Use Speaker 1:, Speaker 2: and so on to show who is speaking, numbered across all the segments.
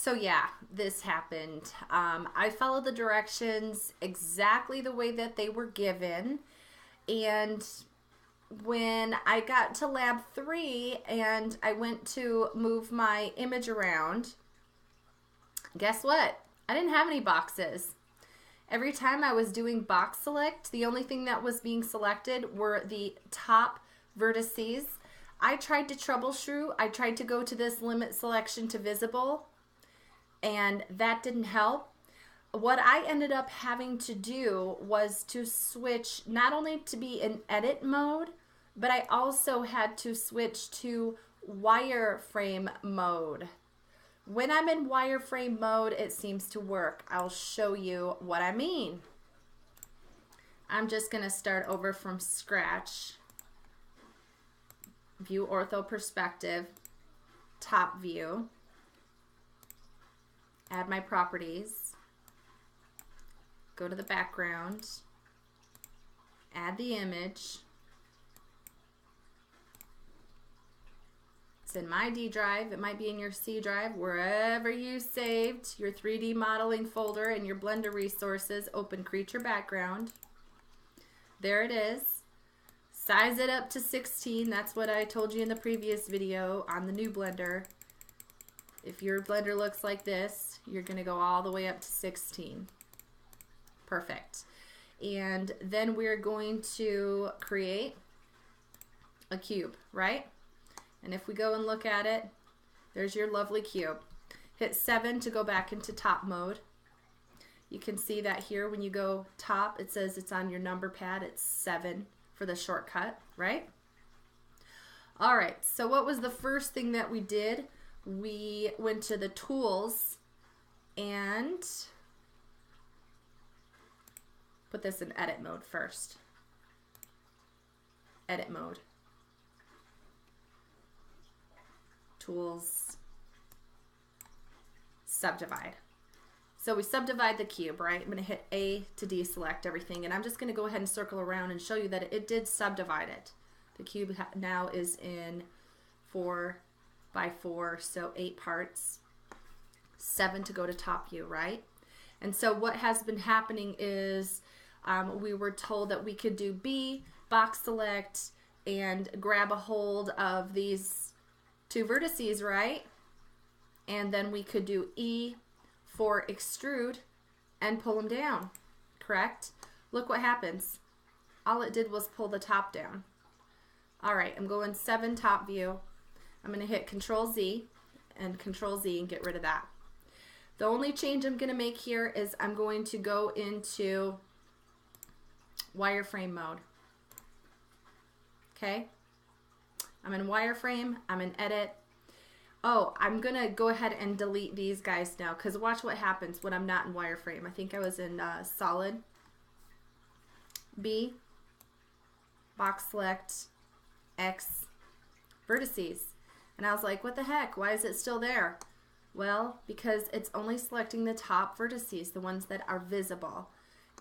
Speaker 1: So yeah, this happened. I followed the directions exactly the way that they were given. And when I got to lab 3 and I went to move my image around, guess what? I didn't have any boxes. Every time I was doing box select, the only thing that was being selected were the top vertices. I tried to troubleshoot. I tried to go to this limit selection to visible, and that didn't help. What I ended up having to do was to switch not only to be in edit mode, but I also had to switch to wireframe mode. When I'm in wireframe mode, it seems to work. I'll show you what I mean. I'm just going to start over from scratch. View ortho perspective, top view, add my properties, go to the background, add the image. It's in my D drive. It might be in your C drive, wherever you saved your 3D modeling folder and your Blender resources. Open creature background. There it is. Size it up to 16. That's what I told you in the previous video on the new Blender. If your Blender looks like this, you're going to go all the way up to 16. Perfect. And then we're going to create a cube, right? And if we go and look at it, there's your lovely cube. Hit 7 to go back into top mode. You can see that here when you go top, it says it's on your number pad. It's 7 for the shortcut, right? All right, so what was the first thing that we did? We went to the tools and put this in edit mode first. Edit mode. Tools, subdivide. So we subdivide the cube, right? I'm going to hit A to deselect everything, and I'm just going to go ahead and circle around and show you that it did subdivide it. The cube now is in 4 by 4, so 8 parts. 7 to go to top view, right? And so what has been happening is we were told that we could do B, box select, and grab a hold of these 2 vertices, right? And then we could do E for extrude and pull them down, correct? Look what happens. All it did was pull the top down. All right, I'm going 7 top view. I'm going to hit Control Z and Control Z and get rid of that. The only change I'm going to make here is I'm going to go into wireframe mode. Okay? I'm in wireframe, I'm in edit. Oh, I'm gonna go ahead and delete these guys now, because watch what happens when I'm not in wireframe. I think I was in solid. B, box select, X, vertices. And I was like, what the heck? Why is it still there? Well, because it's only selecting the top vertices, the ones that are visible.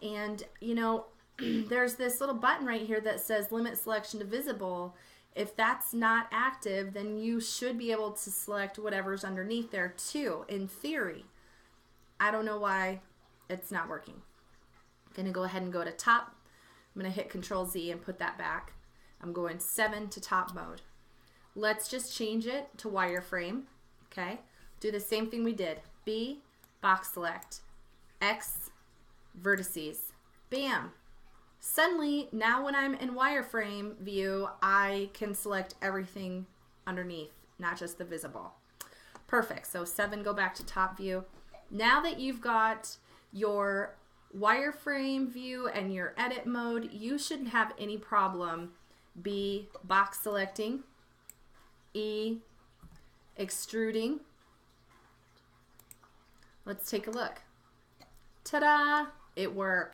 Speaker 1: And you know, there's this little button right here that says limit selection to visible. If that's not active, then you should be able to select whatever's underneath there too, in theory. I don't know why it's not working. I'm going to go ahead and go to top. I'm going to hit Control Z and put that back. I'm going 7 to top mode. Let's just change it to wireframe. Okay. Do the same thing we did. B, box select, X, vertices. Bam. Suddenly, now when I'm in wireframe view, I can select everything underneath, not just the visible. Perfect. So 7, go back to top view. Now that you've got your wireframe view and your edit mode, you shouldn't have any problem. B, box selecting, E, extruding. Let's take a look. Ta-da! It worked.